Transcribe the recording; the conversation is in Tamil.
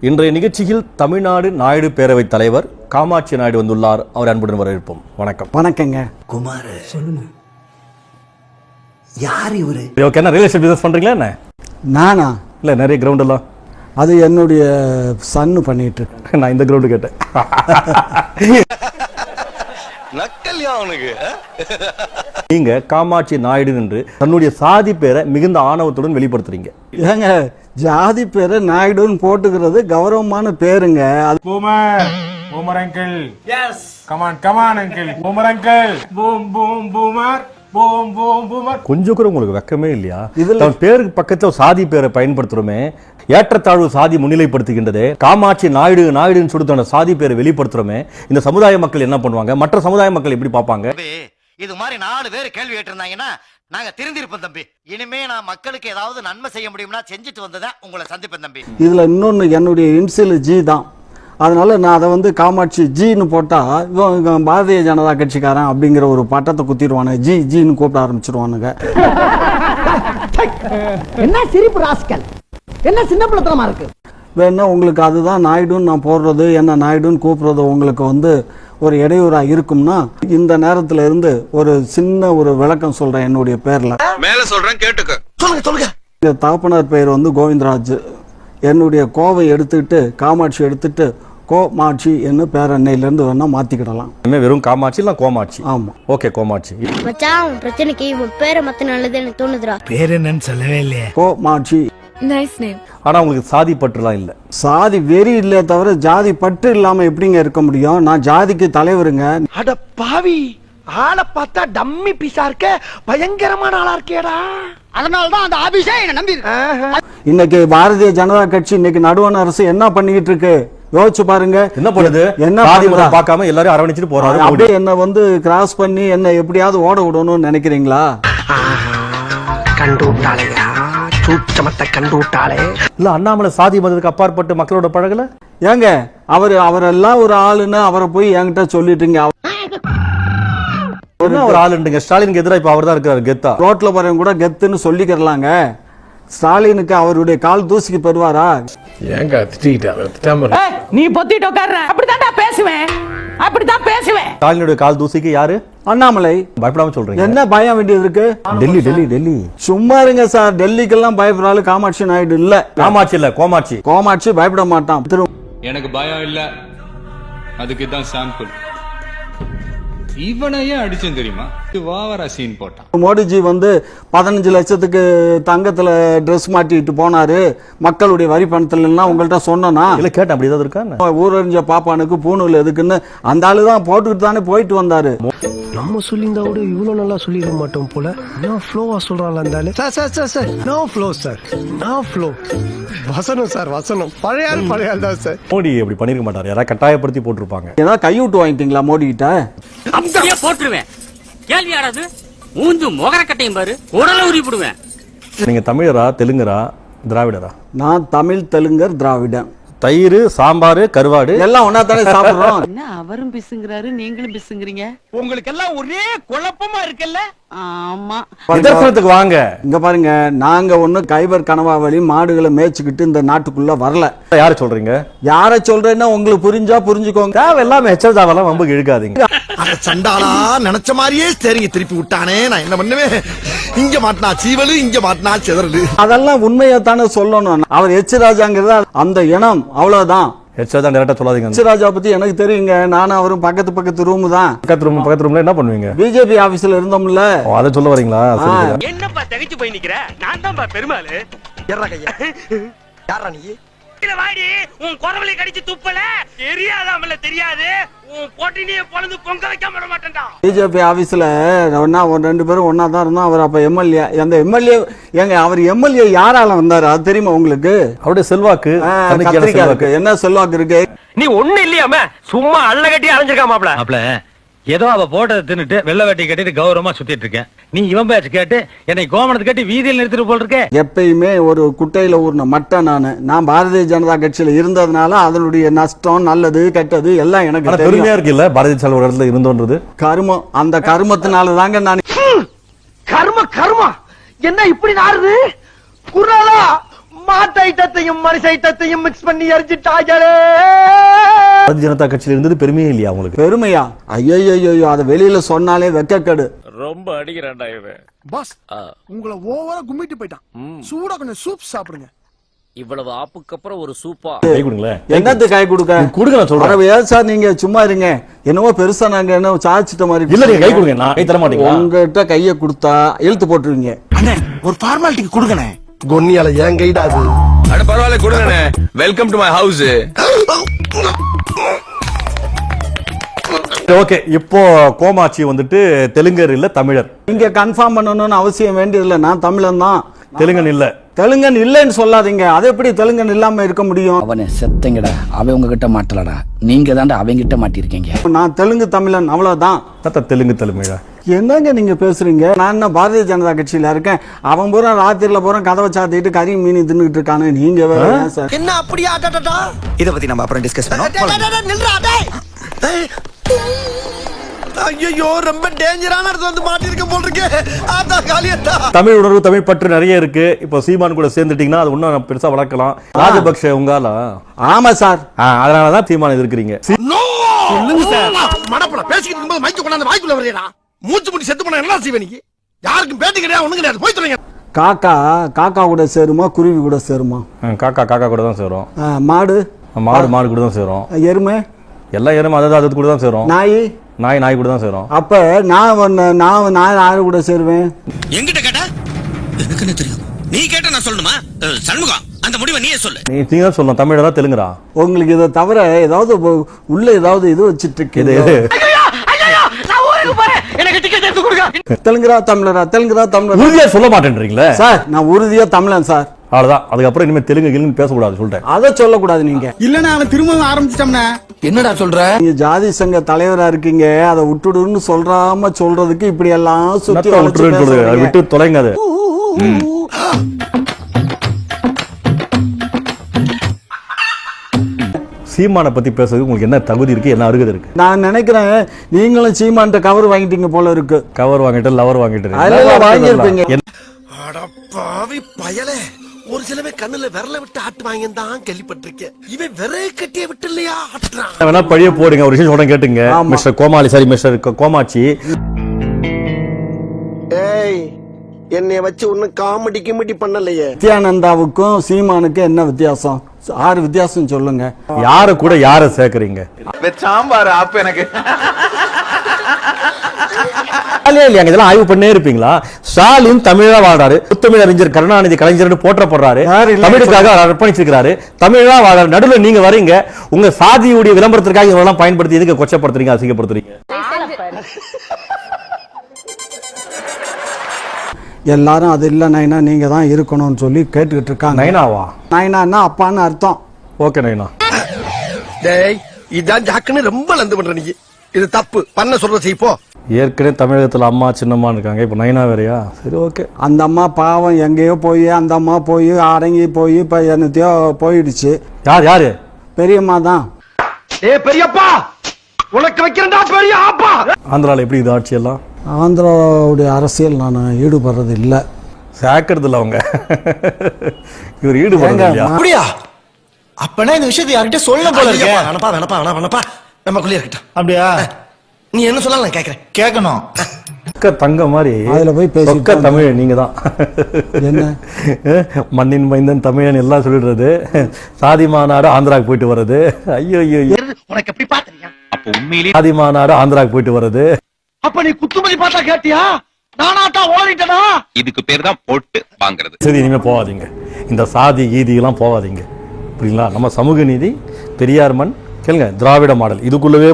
இன்றைய நிகழ்ச்சியில் தமிழ்நாடு நாயுடு பேரவைத் தலைவர் காமாட்சி நாயுடு வந்துள்ளார். அவர் அன்புடன் வரவேற்போம். வணக்கம். வணக்கங்க. குமார் சொல்லுங்க, யார் இவரு? என்ன ரியல் எஸ்டேட் பிசினஸ் பண்றீங்களா? என்ன நானா? இல்ல, நிறைய கிரவுண்ட் எல்லாம் அது என்னுடைய சன்னு பண்ணிட்டு இருக்கேன். நான் இந்த கிரவுண்டு கேட்டேன். நீங்க காமாட்சி நாயுடு என்று தன்னுடைய சாதி பேரை மிகுந்த ஆணவத்துடன் வெளிப்படுத்துறீங்க. ஏங்க, ஜாதி பேரை நாயுடுன்னு போட்டுக்கிறது கௌரவமான பேருங்க. அது Boomer uncle. Yes. Come on uncle. Boomer uncle. Boom boomer. Boomer. கொஞ்சம் கூட உங்களுக்கு வெக்கமே இல்லையா? இதுல தன் பேருக்கு பக்கத்துல ஒரு சாதி பேரை பயன்படுத்துறோமே, ஏற்றத்தாழ்வு சாதி முன்னிலைப்படுத்துகின்றது. காமாட்சி நாயுடுன்னு சொல்லிட்டு அந்த சாதி பேரை வெளிப்படுத்துறோமே, இந்த சமுதாய மக்கள் என்ன பண்ணுவாங்க? மற்ற சமுதாய மக்கள் எப்படி பார்ப்பாங்க? இது மாதிரி 4 பேர் கேள்வி கேட்டிருந்தாங்கன்னா நாங்க திருந்திருப்போம் தம்பி. இனிமே நான் மக்களுக்கு ஏதாவது நன்மை செய்ய முடியும்னா செஞ்சுட்டு வந்ததான் உங்களை சந்திப்பேன் தம்பி. இதுல இன்னொன்னு, என்னுடைய இன்சியல் ஜி தான். அதனால நான் அதை வந்து காமாட்சி ஜின்னு போட்டா இவன் பாரதிய ஜனதா கட்சிக்காரன் அப்படிங்கிற ஒரு பட்டத்தை குத்திடுவானுங்க. ஜின்னு கூப்பிட ஆரம்பிச்சிருவானுங்க. என்ன சிரிப்பு ராஸ்கல், என்ன சின்ன பிள்ளைத்தனமா இருக்கு. வேணா உங்களுக்கு அதுதான் நாயுடுன்னு நான் போடுறது, என்ன நாயுடுன்னு கூப்பிடுறது உங்களுக்கு வந்து ஒரு இடையூறா இருக்கும்னா இந்த நேரத்துல இருந்து ஒரு சின்ன ஒரு விளக்கம் சொல்றேன். என்னுடைய பேர்ல மேல சொல்றேன், கேட்டுக்க. சொல்லுங்க. இந்த தகப்பனார் பெயர் வந்து கோவிந்தராஜ். என்னுடைய கோவை எடுத்துக்கிட்டு காமாட்சி எடுத்துட்டு கோமாட்சி என்ன பேரண்ணையிலேருந்து வேணா மாத்திக்கிடலாம். என்ன வெறும் காமாட்சி இல்ல கோமாட்சி? ஆமா, ஓகே, கோமாட்சி. மச்சான், பிரச்சனைக்கு உன் பேரை மத்த நல்லது எனக்கு தோணுதுடா. பேர் என்னன்னு சொல்லவே இல்லையே. கோமாட்சி. Nice name. ஆனா உங்களுக்கு சாதி பற்றுலாம் இல்ல. சாதி வெறி இல்ல தவிர ஜாதி பற்று இல்லாம எப்படிங்க இருக்க முடியும்? நான் ஜாதிக்கு தலைவருங்க. அட பாவி, ஆளை பார்த்தா டம்மி பீஸா இருக்க, பயங்கரமான ஆளா இருக்கேடா. அதனாலதான் அந்த ஆபீஸே என்ன நம்பி இருக்கு. இன்னைக்கு பாரதிய ஜனதா கட்சி இன்னைக்கு நடுவண் அரசு என்ன பண்ணிக்கிட்டு இருக்கு யோசிச்சு பாருங்க. என்ன பண்ணுது? என்ன சாதி மதம் பார்க்காம எல்லாரும் அரவணைச்சிட்டு போறாரு. அப்படியே என்ன வந்து கிராஸ் பண்ணி என்ன எப்படியாவது ஓட விடணும்னு நினைக்கிறீங்களா? கண்டு விட்டாளையா, சூட்சமத்தை கண்டு விட்டாளே. இல்ல, அண்ணாமலை சாதி மதத்துக்கு அப்பாற்பட்டு மக்களோட பழகல. ஏங்க, அவரெல்லாம் ஒரு ஆளுன்னு அவரை போய் என்கிட்ட சொல்லிட்டுங்க. ஒரு ஆளுங்க ஸ்டாலினுக்கு எதிராக இப்ப அவர் தான் இருக்காரு கெத்தா. ரோட்ல போறவங்க கூட கெத்துன்னு சொல்லிக்கிறலாங்க. ஸ்டாலினுக்கு அவருடைய கால் தூசிக்கு பெறுவாரா? ஏங்க திட்டிட்டாரு? நீ பொத்திட்டு உட்கார்ற. அப்படிதான் பேசுவேன். ஸ்டாலினுடைய கால் தூசிக்கு யாரு? அண்ணாமலை. பயப்படாம சொல்றீங்க. என்ன பயம் வேண்டியது இருக்கு? டெல்லி சும்மா இருங்க சார். டெல்லிக்கெல்லாம் பயப்படுறாரு காமாட்சி நாயுடு இல்ல. காமாட்சி இல்ல, கோமாட்சி. கோமாட்சி பயப்பட மாட்டான். எனக்கு பயம் இல்ல, அதுக்கு தான் சாம்பிள். இவனையே அடிச்சேன் தெரியுமா? வாவரா சீன் போட்டான். மோடிஜி வந்து 15 லட்சத்துக்கு தங்கத்துல ட்ரெஸ் மாட்டிட்டு போனாரு, மக்களுடைய வரி பணத்துல எல்லாம் உங்கள்கிட்ட சொன்னா இல்ல, கேட்டேன். அப்படி ஏதாவது இருக்கா? ஊரறிஞ்ச பாப்பானுக்கு பூணூல் எதுக்குன்னு அந்த ஆளுதான் போட்டுக்கிட்டு தானே போயிட்டு வந்தாரு. நம்ம சொல்லியிருந்தா கூட இவ்வளவு நல்லா சொல்லிட மாட்டோம் போல. நான் ஃப்ளோவா சொல்றாள் அந்த sir. No flow sir, no flow. வசனம் சார், வசனம். பழைய ஆள் தான் சார். மோடி அப்படி பண்ணிருக்க மாட்டாரு. யாராவது கட்டாயப்படுத்தி போட்டிருப்பாங்க. ஏதாவது கைவிட்டு வாங்கிட்டீங்களா மோடி கிட்ட? அப்படியே போட்டுருவேன். கேள்வி யாராவது மூஞ்சு மொகரக்கட்டையும் பாரு, உடல உரி போடுவேன். நீங்க தமிழரா, தெலுங்கரா, திராவிடரா? நான் தமிழ், தெலுங்கர், திராவிடன். தயிர், சாம்பார், கருவாடு எல்லாம் ஒன்னா தானே சாப்பிடுறோம். என்ன அவரும் பிசுங்கிறாரு, நீங்களும் பிசுங்கிறீங்க. உங்களுக்கு எல்லாம் ஒரே குழப்பமா இருக்குல்ல? ஆமா. நிதர்சனத்துக்கு வாங்க. இங்க பாருங்க, நாங்க ஒண்ணு கைபர் கனவாவளி மாடுகளை மேய்ச்சிக்கிட்டு இந்த நாட்டுக்குள்ள வரல. யார சொல்றீங்க? யார சொல்றேன்னா உங்களுக்கு புரிஞ்சா புரிஞ்சுக்கோங்க. தேவையெல்லாம் எச்சதாவெல்லாம் வம்புக்கு இழுக்காதீங்க. அட சண்டாளா, நினைச்ச மாதிரியே சரிங்க திருப்பி விட்டானே. நான் என்ன பண்ணுவேன்? இங்க மாட்டினா சீவலு, இங்க மாட்டினா செதறலு. அதெல்லாம் உண்மையை தானே சொல்லணும். அவர் எச் ராஜாங்கிறதா அந்த இனம், அவ்வளவுதான். எச்சதான் டேரக்டா சொல்லாதீங்க. எச் ராஜா பத்தி எனக்கு தெரியுங்க. நானும் அவரும் பக்கத்து ரூம் தான். பக்கத்து ரூம்ல என்ன பண்ணுவீங்க? பிஜேபி ஆபீஸ்ல இருந்தோம்ல. அதை சொல்ல வரீங்களா? என்னப்பா தகைச்சு போய் நிக்கிற? நான் தான் பெருமாளு. எர்ரா கையா, யாரா நீ? இல்ல வாடி, உன் குரவலை கடிச்சு துப்பல தெரியாதாமல தெரியாது. உன் பொட்டினிய பொளந்து பொங்க வைக்காம விட மாட்டேன்டா. பிஜேபி ஆபீஸ்ல ஒன்னா 2 பேரும் ஒன்னா தான் இருந்தோம். அவர் அப்ப எம்எல்ஏ. அந்த எம்எல்ஏ ஏங்க, அவர் எம்எல்ஏ யாரால வந்தாரு அது தெரியுமா உங்களுக்கு? அவருடைய செல்வாக்கு. என்ன செல்வாக்கு இருக்கு? நீ ஒண்ணு இல்லையாம சும்மா அள்ள கட்டி அலைஞ்சிருக்கா மாப்ள. ஏதோ அவ போட்டதை தின்னுட்டு வெள்ளை வேட்டி கட்டிட்டு கௌரவமா சுத்திட்டு இருக்கேன். நீ இவன் பேச்சு கேட்டு என்னை கோமணத்தை கட்டி வீதியில் நிறுத்திட்டு போல் இருக்க. எப்பயுமே ஒரு குட்டையில ஊர்ன மட்டன் நான் பாரதிய ஜனதா கட்சியில இருந்ததுனால அதனுடைய நஷ்டம், நல்லது, கெட்டது எல்லாம் எனக்கு பெருமையா இருக்கு. இல்ல, பாரதிய ஜனதா ஒரு இடத்துல இருந்தோன்றது கர்மம். அந்த கர்மத்தினால தாங்க நான். கர்ம என்ன இப்படி நாறுது? குரலா மாட்டைத்தத்தையும் மனுஷைத்தத்தையும் மிக்ஸ் பண்ணி எரிஞ்சிட்டாங்களே. பாரதிய ஜனதா கட்சியில இருந்தது பெருமையே இல்லையா உங்களுக்கு? பெருமையா? ஐயோ அதை வெளியில சொன்னாலே வெக்கக்கேடு. ரொம்ப அடிக்கிறான்டா இவன். பாஸ் உங்களை ஓவரா கும்மிட்டு போயிட்டான். சூடா கொஞ்சம் சூப் சாப்பிடுங்க. இவ்வளவு ஆப்புக்கு அப்புறம் ஒரு சூப்பா கை கொடுங்களேன். என்னத்து கை கொடுக்க? கொடுங்க நான் சொல்றேன். ஏன் சார் நீங்க சும்மா இருங்க, என்னவோ பெருசா நாங்க என்ன சாதிச்சிட்ட மாதிரி. இல்ல நீங்க கை கொடுங்க, நான் கை தர மாட்டீங்களா? உங்ககிட்ட கையை கொடுத்தா இழுத்து போட்டுருவீங்க. அண்ணே ஒரு ஃபார்மாலிட்டிக்கு கொடுங்கண்ணே. கொன்னியால ஏன் கைடா அது? அட பரவாயில்ல கொடுங்கண்ணே. Welcome to my house. Okay, இப்போ கோமாட்சி வந்துட்டு தெலுங்கர் இல்ல தமிழர். நீங்க கன்ஃபார்ம் பண்ணணும்னு அவசியம் வேண்டியதில்லை. நான் தமிழன் தான். தெலுங்கன் இல்ல. தெலுங்கன் இல்லைன்னு சொல்லாதீங்க. அது எப்படி தெலுங்கன் இல்லாம இருக்க முடியும்? அவனை செத்தங்கடா, அவன் உங்ககிட்ட மாட்டலடா, நீங்க தாண்டா அவங்கிட்ட மாட்டிருக்கீங்க. நான் தெலுங்கு தமிழன், அவ்வளவுதான். தெலுங்கு தமிழா என்னங்க நீங்க பேசுறீங்க? நான் என்ன பாரதிய ஜனதா கட்சியில இருக்கேன்? அவன் பூரா ராத்திரில பூரா கதவை சாத்திட்டு கறி மீன் தின்னுட்டு இருக்கானு. நீங்க வேற சார் என்ன அப்படியா? இத பத்தி நம்ம அப்புறம் டிஸ்கஸ் பண்ணுவோம். ஐயோ ரொம்ப டேஞ்சரான இடத்துல வந்து மாட்டிருக்க போல் இருக்கு. ஆதா காலியத்தா. தமிழ் உணர்வு தமிழ் பற்று நிறைய இருக்கு. இப்போ சீமான் கூட சேர்ந்துட்டீங்கன்னா அது இன்னும் பெருசா வளர்க்கலாம். ராஜபக்ஷ உங்கால. ஆமா சார், அதனாலதான் சீமான் எதிர்க்கிறீங்க. சொல்லுங்க சார். மடப்பட பேசிக்கிட்டு இருக்கும்போது மைக்க கொண்டாந்து வாய்க்குள்ள வரீடா. மூச்சு முடி செத்து போனா என்ன செய்வே? நீங்க யாருக்கும் பேட்டி கிடையாது, ஒண்ணு கிடையாது. போய் சொல்லுங்க. காக்கா கூட சேருமா, குருவி கூட சேருமா? காக்கா கூட தான் சேரும். மாடு மாடு கூட தான் சேரும். எருமை எல்லா எருமை அது கூட தான் சேரும். நாய் கூட தான் சேரும். அப்ப நான் யாரு கூட சேருவேன்? என்கிட்ட கேட்டா எனக்கு என்ன தெரியும்? நீ கேட்டா நான் சொல்லணுமா? சண்முகம், அந்த முடிவை நீயே சொல்லு. நீ தான் சொல்லணும். தமிழா தெலுங்குரா? உங்களுக்கு இதை தவிர ஏதாவது உள்ள ஏதாவது இது வச்சிட்டு இருக்கு? தெலுங்குரா தமிழரா? தெலுங்குரா தமிழரா? உறுதியா சொல்ல மாட்டேன்றீங்களே சார். நான் உறுதியா தமிழன் சார். அவ்வளவுதான். அதுக்கப்புறம் இனிமே தெலுங்கு பேசக்கூடாது சொல்லிட்டேன். அதை சொல்லக்கூடாது நீங்க. இல்லன்னா அவன் திரும்ப ஆரம்பிச்சிட்டோம்னா என்னடா சொல்ற? நீங்க ஜாதி சங்க தலைவரா இருக்கீங்க, அதை விட்டுடுன்னு சொல்றாம சொல்றதுக்கு இப்படி எல்லாம் சுத்தி விட்டு தொலைங்க. அது சீமானை பத்தி பேசுறதுக்கு உங்களுக்கு என்ன தகுதி இருக்கு, என்ன அருகதை இருக்கு? நான் நினைக்கிறேன் நீங்களும் சீமான்ட்ட கவர் வாங்கிட்டீங்க போல இருக்கு. கவர் வாங்கிட்டு லவர் வாங்கிட்டு வாங்கியிருப்பீங்க. அடப்பாவி பயலே. ஒரு சில பேர் கண்ணுல விரல விட்டு ஆட்டு வாங்கி தான் கேள்விப்பட்டிருக்கேன். இவன் விரைய கட்டிய விட்டு இல்லையா ஆட்டுறான். வேணா பழிய போடுங்க. ஒரு விஷயம் சொல்றேன் கேட்டுங்க. மிஸ்டர் கோமாளி, சாரி மிஸ்டர் கோமாட்சி, ஏய் என்னைய வச்சு ஒன்னும் காமெடி கிமெடி பண்ணலையே. நித்யானந்தாவுக்கும் சீமானுக்கும் என்ன வித்தியாசம்? 6 வித்தியாசம் சொல்லுங்க. யாரு கூட யார சேர்க்கறீங்க? சாம்பார் ஆப் எனக்கு இதெல்லாம் ஆய்வு பண்ணே இருப்பீங்களா? ஸ்டாலின் தமிழா வாழறாரு, முத்தமிழ் அறிஞர் கருணாநிதி கலைஞர் போற்றப்படுறாரு, தமிழுக்காக அர்ப்பணிச்சிருக்கிறாரு, தமிழா வாழறாரு. நடுவில் நீங்க வரீங்க, உங்க சாதியுடைய விளம்பரத்திற்காக இதெல்லாம் பயன்படுத்தி எதுக்கு கொச்சப்படுத்துறீங்க, அசிங்கப்படுத்துறீங்க? எல்லாரும் அது இல்ல நைனா நீங்க தான் இருக்கணும்னு சொல்லி கேட்டுக்கிட்டு இருக்காங்க. நைனாவா? நைனான்னா அப்பான்னு அர்த்தம். ஓகே நைனா. டேய் இதான் ஜாக்குன்னு ரொம்ப லந்து பண்ற நீ. இது தப்பு. பண்ண சொல்ற செய்ப்போ. ஏற்கனவே தமிழகத்துல அம்மா சின்னம்மா இருக்காங்க, இப்ப நைனா வேறையா? சரி ஓகே. அந்த அம்மா பாவம் எங்கேயோ போய் அந்த அம்மா போய் அடங்கி போய் இப்ப என்னத்தையோ போயிடுச்சு. யாரு? பெரியம்மா தான். பெரியப்பா உனக்கு வைக்கிறா பெரிய ஆப்பா. ஆந்திரால எப்படி இது ஆட்சி எல்லாம்? ஆந்திராவுடைய அரசியல் நான் ஈடுபடுறது இல்லை. சேர்க்கறது இல்லை அவங்க. இவர் ஈடுபடுறது இல்லையா? அப்படியா? அப்பனா இந்த விஷயத்தை யார்கிட்ட சொல்ல போல இருக்கே. வேணப்பா நமக்குள்ளே இருக்கட்டும். அப்படியா? நீ என்ன சொல்லலாம் நான் கேட்கறேன். கேட்கணும். தங்க மாதிரி அதுல போய் பேசிக்க தமிழ் நீங்க தான். என்ன மண்ணின் மைந்தன் தமிழன் எல்லாம் சொல்லிடுறது. சாதி மாநாடு ஆந்திராக்கு போயிட்டு வர்றது. ஐயோ உனக்கு எப்படி பாத்தீங்க? அப்ப உண்மையிலேயே சாதி மாநாடு ஆந்திராக்கு போயிட்டு வர்றது. அப்ப நீ குத்துமதி பார்த்தா கேட்டியா? நானாட்டா ஓடிட்டனா? இதுக்கு பேர் தான் போட்டு வாங்குறது. சரி இனிமே போவாதீங்க. இந்த சாதி கீதி எல்லாம் போவாதீங்க. புரியுங்களா? நம்ம சமூக நீதி, பெரியார் மண், கேளுங்க, திராவிட மாடல் இதுக்குள்ளவே